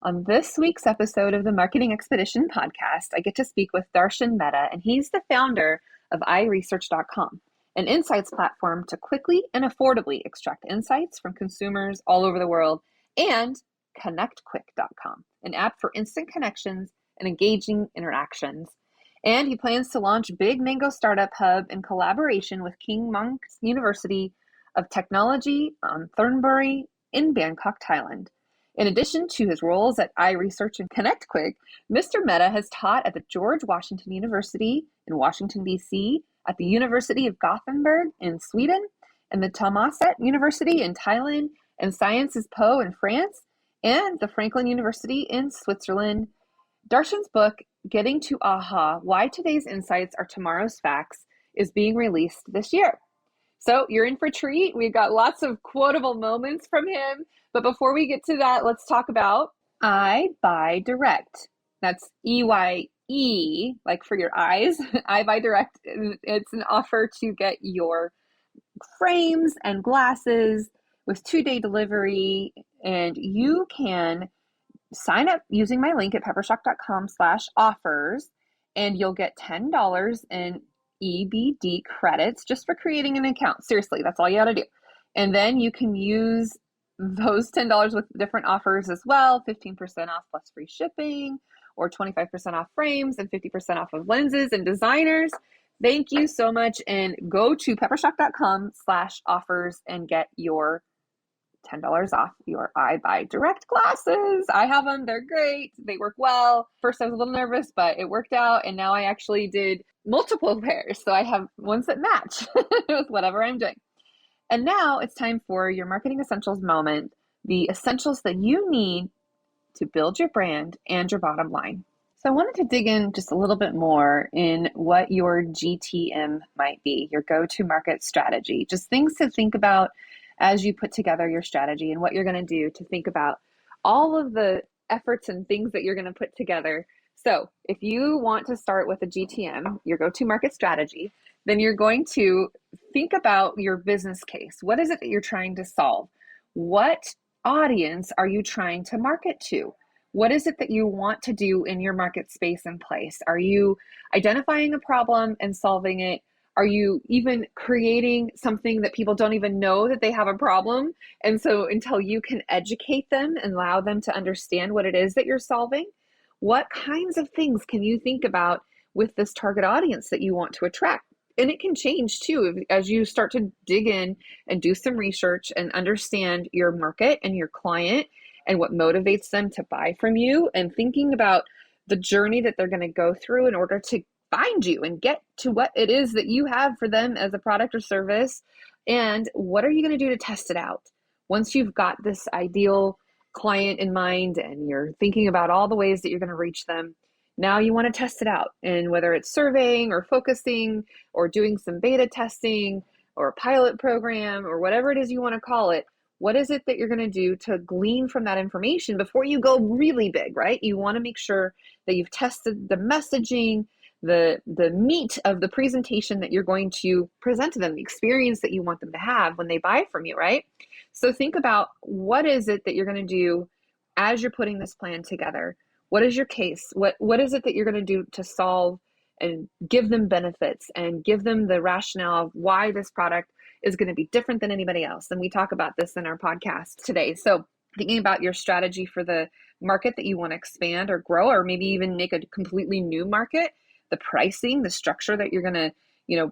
On this week's episode of the Marketing Expedition podcast, I get to speak with Darshan Mehta, and he's the founder of iResearch.com, an insights platform to quickly and affordably extract insights from consumers all over the world, and ConnectQik.com, an app for instant connections and engaging interactions. And he plans to launch Big Mango Startup Hub in collaboration with Mongkut University of Technology on Thonburi in Bangkok, Thailand. In addition to his roles at iResearch and ConnectQik, Mr. Mehta has taught at the George Washington University in Washington, D.C., at the University of Gothenburg in Sweden, and the Thammasat University in Thailand, and Sciences Po in France, and the Franklin University in Switzerland. Darshan's book, Getting to Aha, Why Today's Insights Are Tomorrow's Facts, is being released this year. So you're in for a treat. We've got lots of quotable moments from him. But before we get to that, let's talk about I Buy Direct. That's EYE, like for your eyes. I Buy Direct. It's an offer to get your frames and glasses with 2-day delivery. And you can sign up using my link at peppershock.com/offers, and you'll get $10 in EBD credits just for creating an account. Seriously, that's all you got to do. And then you can use those $10 with different offers as well, 15% off plus free shipping, or 25% off frames and 50% off of lenses and designers. Thank you so much. And go to peppershock.com/offers and get your $10 off your I Buy Direct glasses. I have them. They're great. They work well. First, I was a little nervous, but it worked out. And now I actually did multiple pairs. So I have ones that match with whatever I'm doing. And now it's time for your marketing essentials moment, the essentials that you need to build your brand and your bottom line. So I wanted to dig in just a little bit more in what your GTM might be, your go-to-market strategy, just things to think about as you put together your strategy and what you're going to do to think about all of the efforts and things that you're going to put together. So if you want to start with a GTM, your go-to-market strategy, then you're going to think about your business case. What is it that you're trying to solve? What audience are you trying to market to? What is it that you want to do in your market space and place? Are you identifying a problem and solving it? Are you even creating something that people don't even know that they have a problem? And so until you can educate them and allow them to understand what it is that you're solving, what kinds of things can you think about with this target audience that you want to attract? And it can change too as you start to dig in and do some research and understand your market and your client and what motivates them to buy from you, and thinking about the journey that they're going to go through in order to find you and get to what it is that you have for them as a product or service. And what are you going to do to test it out? Once you've got this ideal client in mind and you're thinking about all the ways that you're going to reach them, now you want to test it out. And whether it's surveying or focusing or doing some beta testing or a pilot program or whatever it is you want to call it, what is it that you're going to do to glean from that information before you go really big, right? You want to make sure that you've tested the messaging, the meat of the presentation that you're going to present to them, the experience that you want them to have when they buy from you, right? So think about what is it that you're going to do as you're putting this plan together. What is your case? What is it that you're going to do to solve and give them benefits and give them the rationale of why this product is going to be different than anybody else? And we talk about this in our podcast today. So thinking about your strategy for the market that you want to expand or grow, or maybe even make a completely new market, the pricing, the structure that you're going to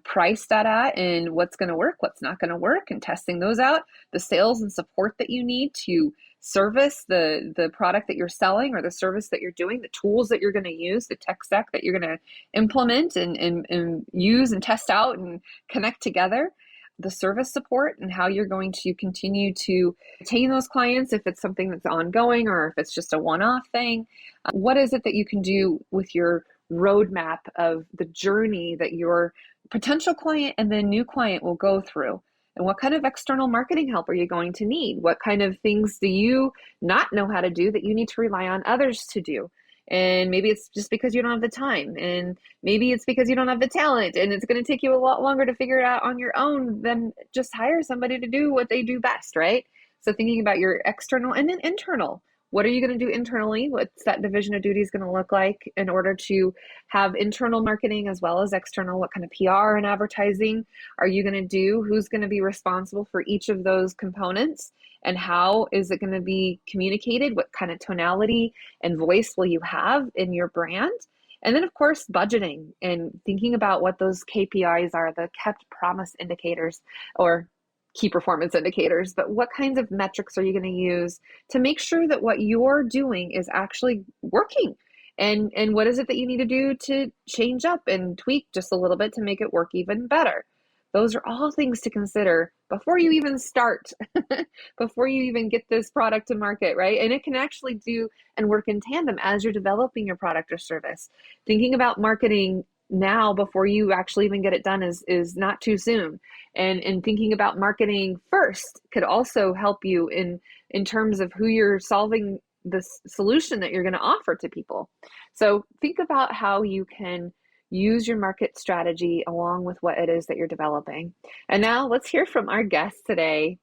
price that at, and what's going to work, what's not going to work, and testing those out, the sales and support that you need to service the product that you're selling or the service that you're doing, the tools that you're going to use, the tech stack that you're going to implement and use and test out and connect together, the service support and how you're going to continue to retain those clients if it's something that's ongoing or if it's just a one-off thing. What is it that you can do with your roadmap of the journey that your potential client and then new client will go through? And what kind of external marketing help are you going to need? What kind of things do you not know how to do that you need to rely on others to do? And maybe it's just because you don't have the time, and maybe it's because you don't have the talent, and it's going to take you a lot longer to figure it out on your own than just hire somebody to do what they do best, right? So thinking about your external and then internal. what are you going to do internally? What's that division of duties going to look like in order to have internal marketing as well as external? What kind of PR and advertising are you going to do? Who's going to be responsible for each of those components? And how is it going to be communicated? What kind of tonality and voice will you have in your brand? And then, of course, budgeting and thinking about what those KPIs are, the kept promise indicators or key performance indicators. But what kinds of metrics are you going to use to make sure that what you're doing is actually working? And what is it that you need to do to change up and tweak just a little bit to make it work even better? Those are all things to consider before you even start, before you even get this product to market, right? And it can actually do and work in tandem as you're developing your product or service. Thinking about marketing now before you actually even get it done is not too soon. And thinking about marketing first could also help you in terms of who you're solving the solution that you're going to offer to people. So think about how you can use your market strategy along with what it is that you're developing. And now let's hear from our guest today.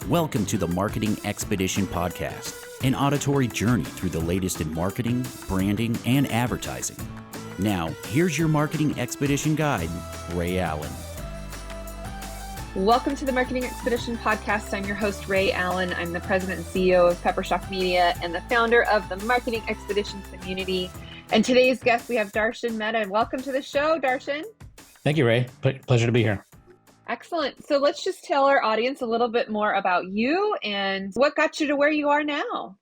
Welcome to the Marketing Expedition Podcast, an auditory journey through the latest in marketing, branding, and advertising. Now, here's your Marketing Expedition guide, Ray Allen. Welcome to the Marketing Expedition Podcast. I'm your host, Ray Allen. I'm the president and CEO of Peppershock Media and the founder of the Marketing Expedition community. And today's guest, we have Darshan Mehta. Welcome to the show, Darshan. Thank you, Ray. Pleasure to be here. Excellent. So let's just tell our audience a little bit more about you and what got you to where you are now.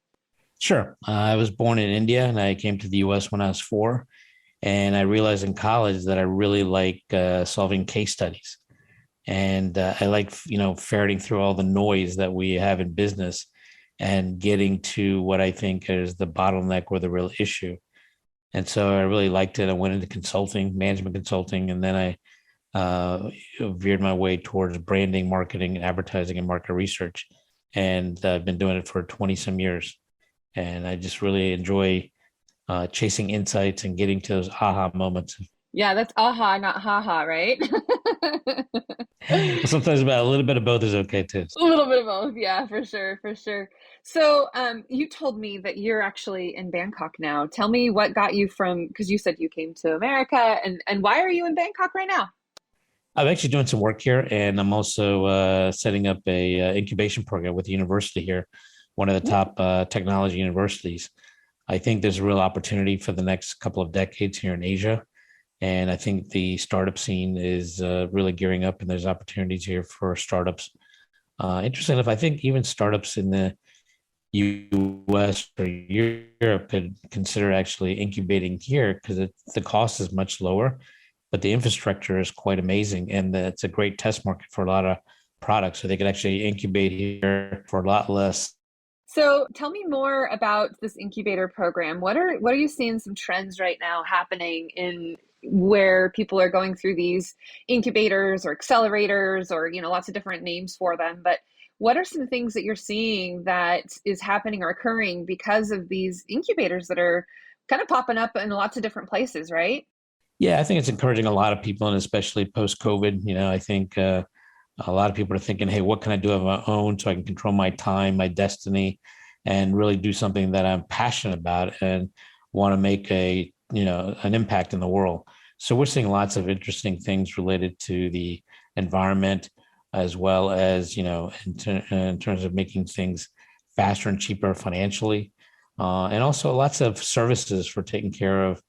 Sure. I was born in India and I came to the US when I was 4. And I realized in college that I really like solving case studies. And I like, ferreting through all the noise that we have in business and getting to what I think is the bottleneck or the real issue. And so I really liked it. I went into consulting, management consulting, and then I veered my way towards branding, marketing, advertising, and market research. And I've been doing it for 20 some years. And I just really enjoy chasing insights and getting to those aha moments. Yeah, that's aha, not haha, right? Sometimes about a little bit of both is okay too. A little bit of both. Yeah, for sure. So you told me that you're actually in Bangkok now. Tell me what got you because you said you came to America and why are you in Bangkok right now? I'm actually doing some work here, and I'm also setting up a incubation program with the university here, one of the top technology universities. I think there's a real opportunity for the next couple of decades here in Asia. And I think the startup scene is really gearing up, and there's opportunities here for startups. Interesting enough, I think even startups in the US or Europe could consider actually incubating here because the cost is much lower, but the infrastructure is quite amazing. And it's a great test market for a lot of products. So they could actually incubate here for a lot less. So tell me more about this incubator program. What are you seeing some trends right now happening in where people are going through these incubators or accelerators or, lots of different names for them. But what are some things that you're seeing that is happening or occurring because of these incubators that are kind of popping up in lots of different places, right? Yeah, I think it's encouraging a lot of people, and especially post-COVID. I think a lot of people are thinking, hey, what can I do of my own so I can control my time, my destiny, and really do something that I'm passionate about and want to make an impact in the world. So we're seeing lots of interesting things related to the environment, as well as, in terms of making things faster and cheaper financially, and also lots of services for taking care of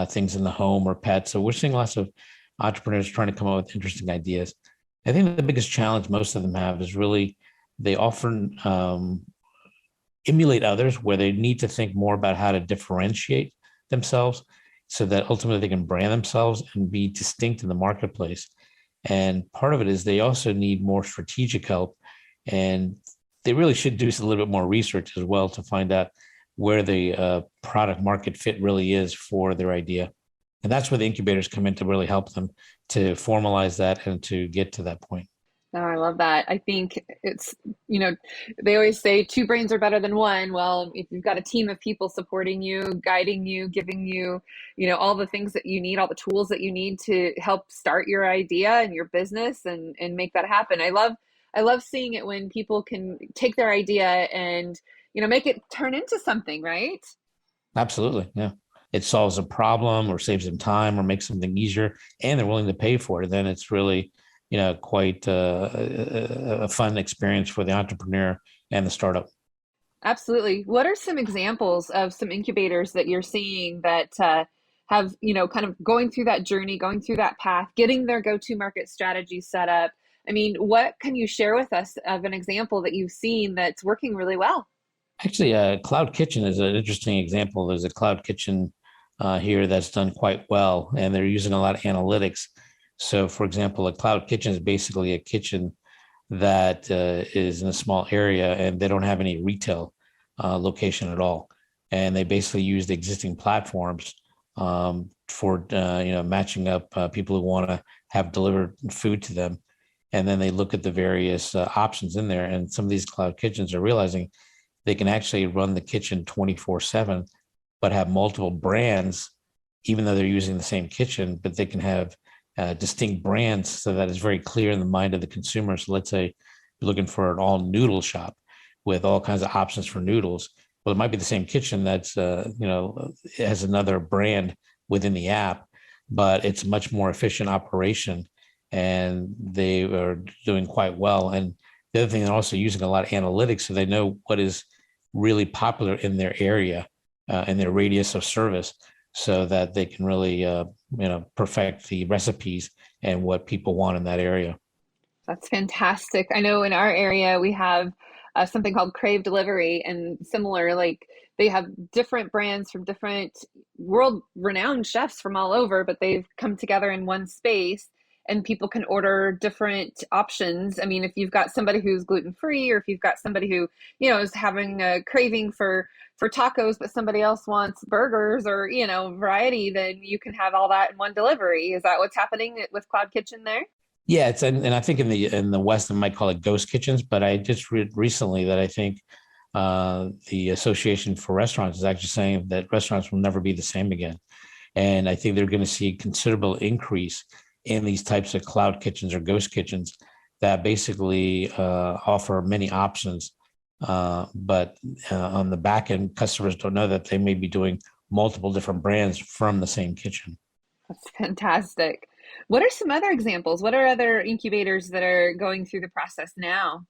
things in the home or pets. So we're seeing lots of entrepreneurs trying to come up with interesting ideas. I think the biggest challenge most of them have is really they often emulate others where they need to think more about how to differentiate themselves so that ultimately they can brand themselves and be distinct in the marketplace. And part of it is they also need more strategic help, and they really should do a little bit more research as well to find out where the product market fit really is for their idea. And that's where the incubators come in to really help them to formalize that and to get to that point. Oh, I love that. I think it's, you know, they always say two brains are better than one. Well, if you've got a team of people supporting you, guiding you, giving you, all the things that you need, all the tools that you need to help start your idea and your business and make that happen. I love seeing it when people can take their idea and, make it turn into something, right? Absolutely. Yeah. It solves a problem or saves them time or makes something easier, and they're willing to pay for it. Then it's really, quite a fun experience for the entrepreneur and the startup. Absolutely. What are some examples of some incubators that you're seeing that have, kind of going through that journey, going through that path, getting their go-to market strategy set up? I mean, what can you share with us of an example that you've seen that's working really well? Actually, Cloud Kitchen is an interesting example. There's a Cloud Kitchen here that's done quite well, and they're using a lot of analytics. So, for example, a Cloud Kitchen is basically a kitchen that is in a small area, and they don't have any retail location at all. And they basically use the existing platforms for matching up people who want to have delivered food to them. And then they look at the various options in there. And some of these Cloud Kitchens are realizing they can actually run the kitchen 24/7, but have multiple brands, even though they're using the same kitchen, but they can have distinct brands so that it's very clear in the mind of the consumer. So let's say you're looking for an all noodle shop with all kinds of options for noodles. Well, it might be the same kitchen that's, has another brand within the app, but it's a much more efficient operation, and they are doing quite well. And the other thing, they're also using a lot of analytics, so they know what is really popular in their area, in their radius of service, so that they can really, perfect the recipes and what people want in that area. That's fantastic. I know in our area we have something called Crave Delivery, and similar, like they have different brands from different world renowned chefs from all over, but they've come together in one space and people can order different options. I mean, if you've got somebody who's gluten free, or if you've got somebody who, is having a craving for tacos, but somebody else wants burgers or, variety, then you can have all that in one delivery. Is that what's happening with Cloud Kitchen there? Yeah, it's and I think in the West they might call it ghost kitchens, but I just read recently that I think the Association for Restaurants is actually saying that restaurants will never be the same again, and I think they're going to see a considerable increase in these types of cloud kitchens or ghost kitchens that basically offer many options, but on the back end, customers don't know that they may be doing multiple different brands from the same kitchen. That's fantastic. What are some other examples? What are other incubators that are going through the process now?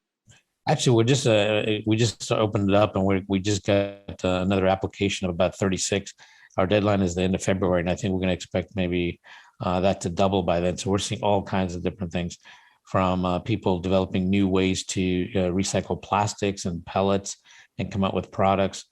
Actually, we just opened it up, and we just got another application of about 36. Our deadline is the end of February, and I think we're going to expect maybe that to double by then. So we're seeing all kinds of different things, from people developing new ways to recycle plastics and pellets and come up with products,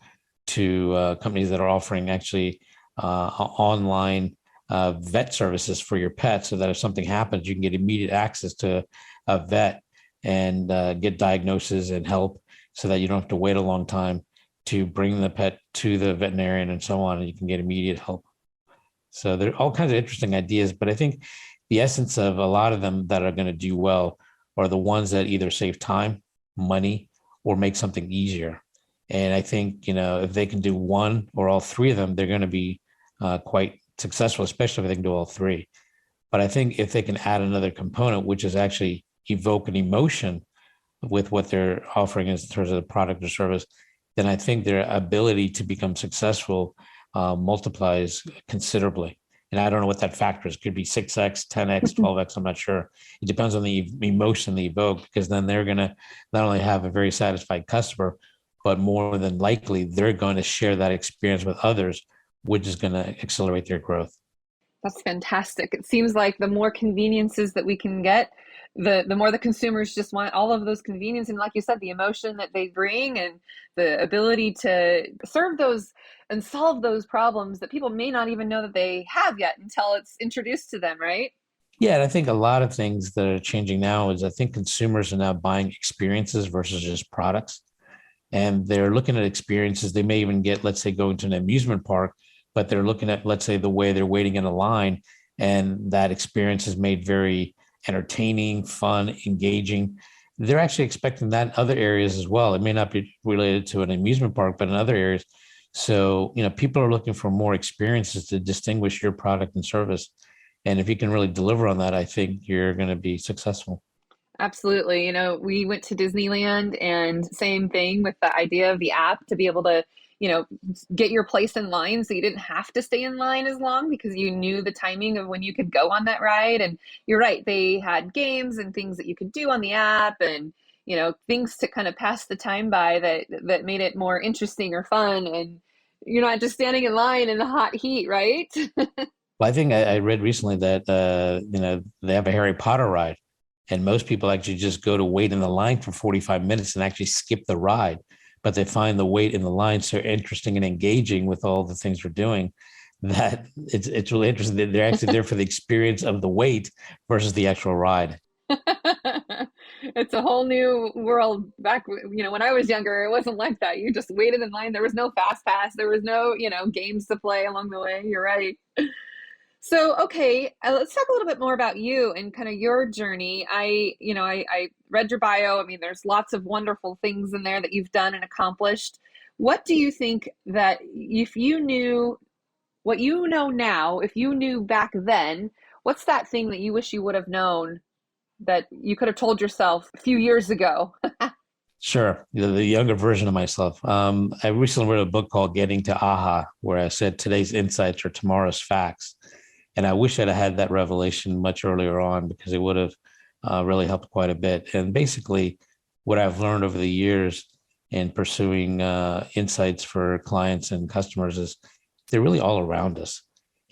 to companies that are offering actually online vet services for your pet, so that if something happens, you can get immediate access to a vet and get diagnosis and help, so that you don't have to wait a long time to bring the pet to the veterinarian and so on, and you can get immediate help. So there are all kinds of interesting ideas, but I think the essence of a lot of them that are going to do well are the ones that either save time, money, or make something easier. And I think, if they can do one or all three of them, they're going to be quite successful, especially if they can do all three. But I think if they can add another component, which is actually evoke an emotion with what they're offering in terms of the product or service, then I think their ability to become successful multiplies considerably. And I don't know what that factor is. It could be 6x, 10x, 12x. I'm not sure. It depends on the emotion they evoke, because then they're going to not only have a very satisfied customer, but more than likely, they're going to share that experience with others, which is going to accelerate their growth. That's fantastic. It seems like the more conveniences that we can get, the more the consumers just want all of those convenience. And like you said, the emotion that they bring and the ability to serve those and solve those problems that people may not even know that they have yet until it's introduced to them, right? Yeah, and I think a lot of things that are changing now is I think consumers are now buying experiences versus just products. And they're looking at experiences. They may even get, let's say, going to an amusement park, but they're looking at, let's say, the way they're waiting in a line, and that experience is made very entertaining, fun, engaging. They're actually expecting that in other areas as well. It may not be related to an amusement park, but in other areas. So, people are looking for more experiences to distinguish your product and service. And if you can really deliver on that, I think you're going to be successful. Absolutely. We went to Disneyland and same thing with the idea of the app to be able to, you know, get your place in line so you didn't have to stay in line as long because you knew the timing of when you could go on that ride. And you're right, they had games and things that you could do on the app and, things to kind of pass the time by that made it more interesting or fun. And you're not just standing in line in the hot heat, right? Well, I think I read recently that, they have a Harry Potter ride. And most people actually just go to wait in the line for 45 minutes and actually skip the ride. But they find the wait in the line so interesting and engaging with all the things we're doing that it's really interesting that they're actually there for the experience of the wait versus the actual ride. It's a whole new world back, when I was younger, it wasn't like that. You just waited in line. There was no fast pass. There was no, games to play along the way. You're right. So, okay, let's talk a little bit more about you and kind of your journey. I read your bio. I mean, there's lots of wonderful things in there that you've done and accomplished. What do you think that if you knew what you know now, if you knew back then, what's that thing that you wish you would have known that you could have told yourself a few years ago? Sure. The younger version of myself. I recently read a book called Getting to AHA, where I said today's insights are tomorrow's facts. And I wish I'd have had that revelation much earlier on because it would have really helped quite a bit. And basically, what I've learned over the years in pursuing insights for clients and customers is they're really all around us.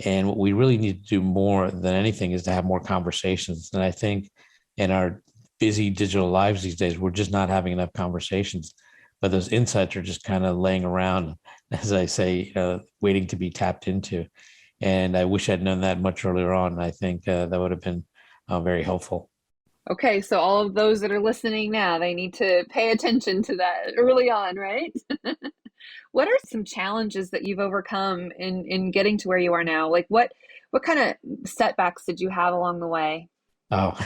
And what we really need to do more than anything is to have more conversations. And I think in our busy digital lives these days, we're just not having enough conversations. But those insights are just kind of laying around, as I say, waiting to be tapped into. And I wish I'd known that much earlier on. I think that would have been very helpful. Okay, so all of those that are listening now, they need to pay attention to that early on, right? What are some challenges that you've overcome in getting to where you are now? Like what kind of setbacks did you have along the way? Oh,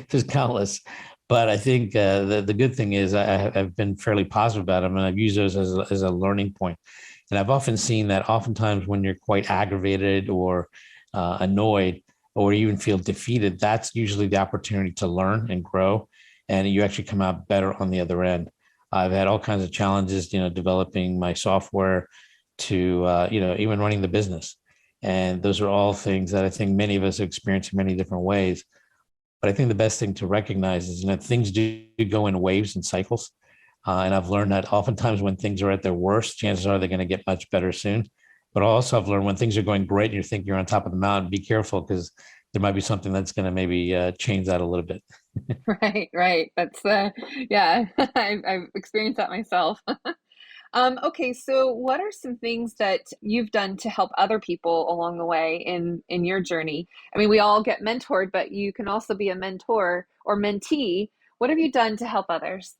there's countless. But I think the good thing is I've been fairly positive about them, and I've used those as a learning point. And I've often seen that oftentimes when you're quite aggravated or annoyed or even feel defeated, that's usually the opportunity to learn and grow. And you actually come out better on the other end. I've had all kinds of challenges, developing my software to, even running the business. And those are all things that I think many of us experience in many different ways. But I think the best thing to recognize is, things do go in waves and cycles. And I've learned that oftentimes when things are at their worst, chances are they're going to get much better soon. But also I've learned when things are going great and you think you're on top of the mountain, be careful because there might be something that's going to maybe change that a little bit. Right. That's yeah, I've experienced that myself. Okay, so what are some things that you've done to help other people along the way in your journey? I mean, we all get mentored, but you can also be a mentor or mentee. What have you done to help others?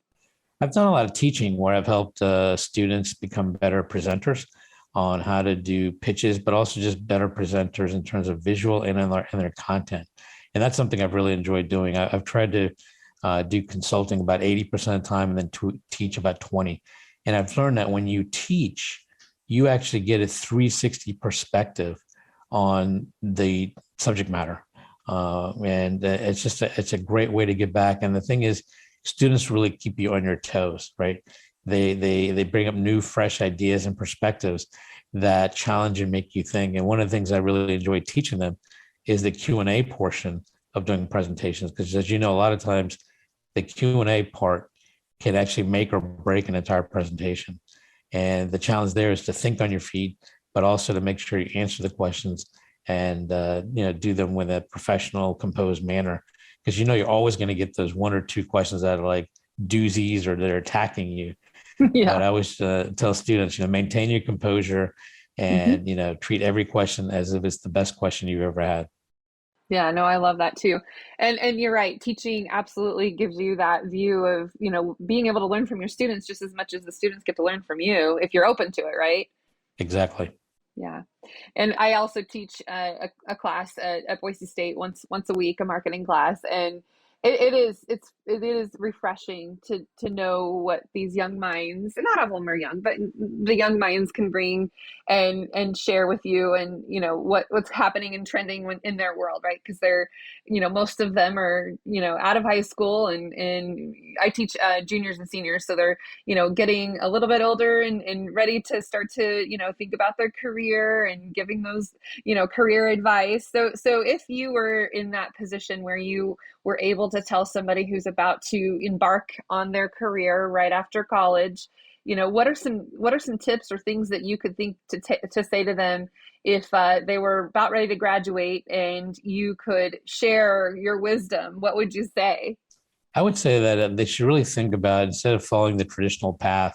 I've done a lot of teaching where I've helped students become better presenters on how to do pitches, but also just better presenters in terms of visual and in their content. And that's something I've really enjoyed doing. I've tried to do consulting about 80% of the time and then teach about 20. And I've learned that when you teach, you actually get a 360 perspective on the subject matter. And it's a great way to give back. And the thing is, students really keep you on your toes, right? They bring up new, fresh ideas and perspectives that challenge and make you think. And one of the things I really enjoy teaching them is the Q&A portion of doing presentations. Because as you know, a lot of times the Q&A part can actually make or break an entire presentation. And the challenge there is to think on your feet, but also to make sure you answer the questions and do them with a professional, composed manner. Because you're always going to get those one or two questions that are like doozies or they're attacking you. Yeah. But I always tell students, maintain your composure and, treat every question as if it's the best question you've ever had. Yeah, no, I love that too. And you're right. Teaching absolutely gives you that view of, being able to learn from your students just as much as the students get to learn from you if you're open to it, right? Exactly. Yeah. And I also teach a class at Boise State once a week, a marketing class, and it is refreshing to know what these young minds, and not all of them are young, but the young minds can bring and share with you, and what's happening and trending in their world, right? Because they're most of them are out of high school, and I teach juniors and seniors, so they're getting a little bit older and ready to start to, think about their career and giving those, career advice. So if you were in that position where you were able to tell somebody who's about to embark on their career right after college, what are some tips or things that you could think to say to them if they were about ready to graduate and you could share your wisdom? What would you say? I would say that they should really think about, instead of following the traditional path,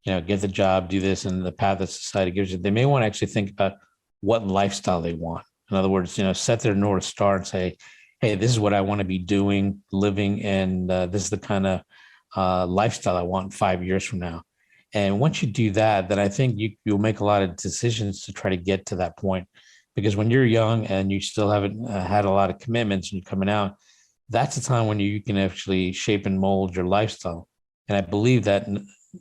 get the job, do this, and the path that society gives you, they may want to actually think about what lifestyle they want. In other words, set their North Star and say, hey, this is what I want to be doing, living, and this is the kind of lifestyle I want 5 years from now. And once you do that, then I think you'll make a lot of decisions to try to get to that point. Because when you're young and you still haven't had a lot of commitments and you're coming out, that's the time when you can actually shape and mold your lifestyle. And I believe that,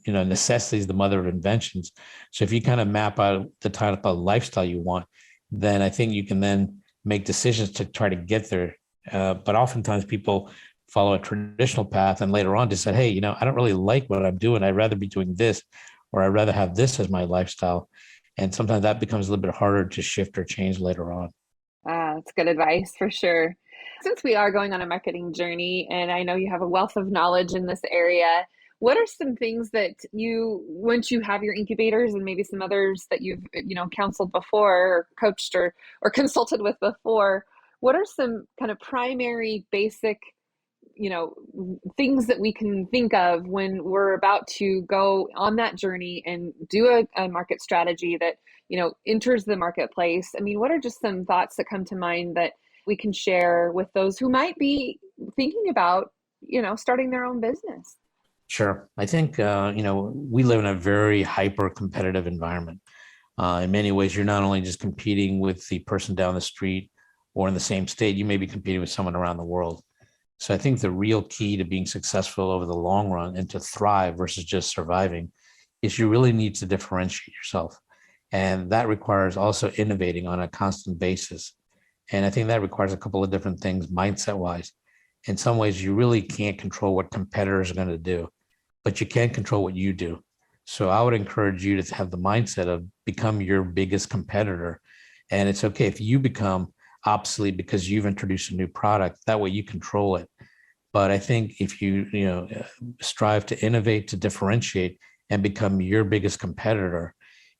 necessity is the mother of inventions. So if you kind of map out the type of lifestyle you want, then I think you can then make decisions to try to get there. But oftentimes people follow a traditional path and later on decide, hey, I don't really like what I'm doing. I'd rather be doing this, or I'd rather have this as my lifestyle. And sometimes that becomes a little bit harder to shift or change later on. That's good advice for sure. Since we are going on a marketing journey, and I know you have a wealth of knowledge in this area, what are some things that once you have your incubators and maybe some others that you've, counseled before or coached or consulted with before, what are some kind of primary basic, things that we can think of when we're about to go on that journey and do a market strategy that, enters the marketplace? I mean, what are just some thoughts that come to mind that we can share with those who might be thinking about, starting their own business? Sure. I think, we live in a very hyper competitive environment. In many ways, you're not only just competing with the person down the street or in the same state, you may be competing with someone around the world. So I think the real key to being successful over the long run and to thrive versus just surviving is you really need to differentiate yourself. And that requires also innovating on a constant basis. And I think that requires a couple of different things mindset wise. In some ways, you really can't control what competitors are going to do, but you can control what you do. So I would encourage you to have the mindset of become your biggest competitor. And it's okay if you become obsolete because you've introduced a new product, that way you control it. But I think if you, strive to innovate, to differentiate and become your biggest competitor,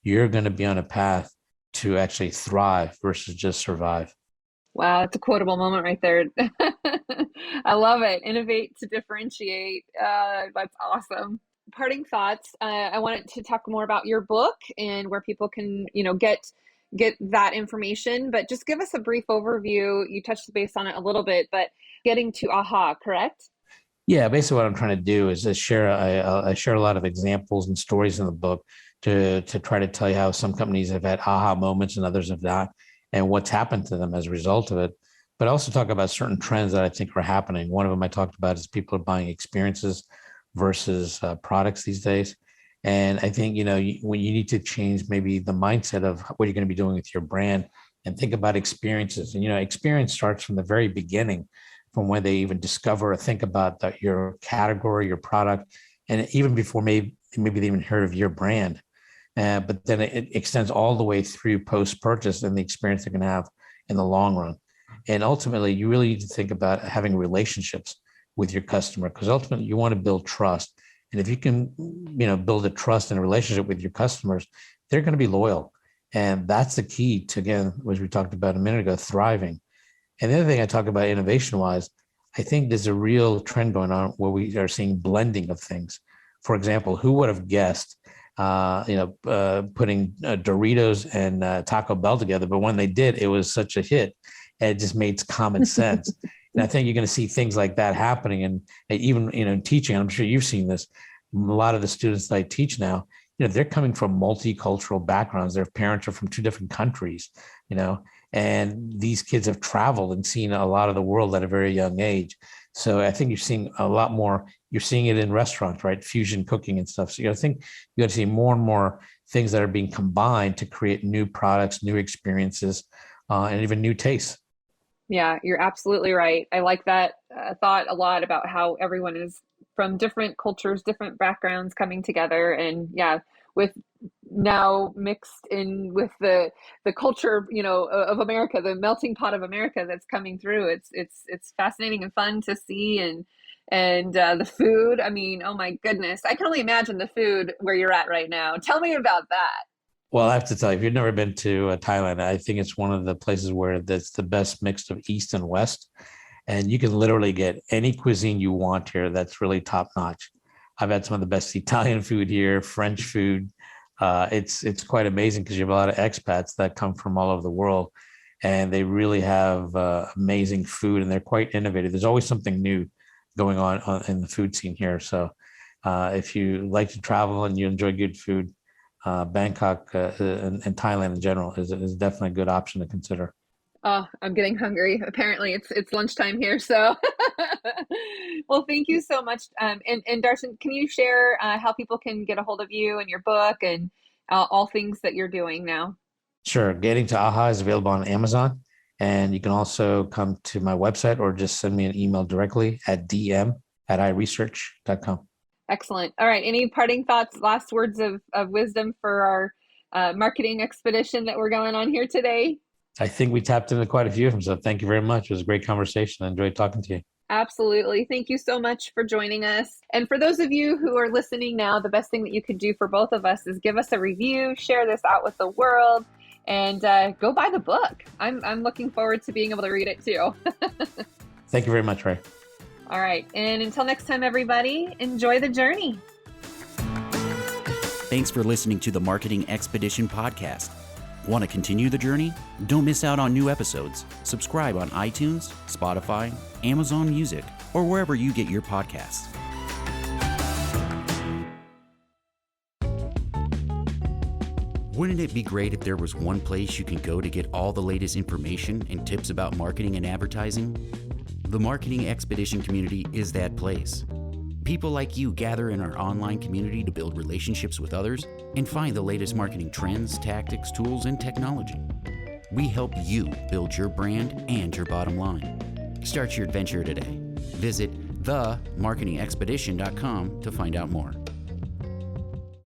you're going to be on a path to actually thrive versus just survive. Wow, that's a quotable moment right there. I love it. Innovate to differentiate. That's awesome. Parting thoughts. I wanted to talk more about your book and where people can, get that information, but just give us a brief overview. You touched base on it a little bit, but getting to aha, correct? Yeah, basically what I'm trying to do is I share a lot of examples and stories in the book to try to tell you how some companies have had aha moments and others have not, and what's happened to them as a result of it. But I also talk about certain trends that I think are happening. One of them I talked about is people are buying experiences versus products these days. And I think, when you need to change maybe the mindset of what you're going to be doing with your brand and think about experiences. And, experience starts from the very beginning, from when they even discover or think about your category, your product, and even before maybe they even heard of your brand. But then it extends all the way through post-purchase and the experience they're going to have in the long run. And ultimately, you really need to think about having relationships with your customer, because ultimately you want to build trust. And if you can, build a trust and a relationship with your customers, they're going to be loyal. And that's the key to, again, as we talked about a minute ago, thriving. And the other thing I talk about innovation-wise, I think there's a real trend going on where we are seeing blending of things. For example, who would have guessed, putting Doritos and Taco Bell together? But when they did, it was such a hit, and it just made common sense. And I think you're going to see things like that happening. And even, in teaching, I'm sure you've seen this. A lot of the students that I teach now, they're coming from multicultural backgrounds. Their parents are from two different countries, and these kids have traveled and seen a lot of the world at a very young age. So I think you're seeing a lot more. You're seeing it in restaurants, right? Fusion cooking and stuff. So I think you got to see more and more things that are being combined to create new products, new experiences, and even new tastes. Yeah, you're absolutely right. I like that thought a lot about how everyone is from different cultures, different backgrounds coming together. And yeah, with now mixed in with the culture, of America, the melting pot of America that's coming through. It's fascinating and fun to see. And the food, I mean, oh my goodness, I can only imagine the food where you're at right now. Tell me about that. Well, I have to tell you, if you've never been to Thailand, I think it's one of the places where that's the best mix of East and West. And you can literally get any cuisine you want here that's really top notch. I've had some of the best Italian food here, French food. It's quite amazing because you have a lot of expats that come from all over the world, and they really have amazing food, and they're quite innovative. There's always something new going on in the food scene here. So if you like to travel and you enjoy good food, Bangkok and Thailand in general is definitely a good option to consider. Oh, I'm getting hungry. Apparently it's lunchtime here. So, well, thank you so much. And Darshan, can you share how people can get a hold of you and your book and all things that you're doing now? Sure. Getting to AHA is available on Amazon. And you can also come to my website or just send me an email directly at dm@iresearch.com. Excellent. All right. Any parting thoughts, last words of wisdom for our marketing expedition that we're going on here today? I think we tapped into quite a few of them. So thank you very much. It was a great conversation. I enjoyed talking to you. Absolutely. Thank you so much for joining us. And for those of you who are listening now, the best thing that you could do for both of us is give us a review, share this out with the world, and go buy the book. I'm looking forward to being able to read it too. Thank you very much, Ray. All right. And until next time, everybody, enjoy the journey. Thanks for listening to the Marketing Expedition podcast. Want to continue the journey? Don't miss out on new episodes. Subscribe on iTunes, Spotify, Amazon Music, or wherever you get your podcasts. Wouldn't it be great if there was one place you can go to get all the latest information and tips about marketing and advertising? The Marketing Expedition community is that place. People like you gather in our online community to build relationships with others and find the latest marketing trends, tactics, tools, and technology. We help you build your brand and your bottom line. Start your adventure today. Visit themarketingexpedition.com to find out more.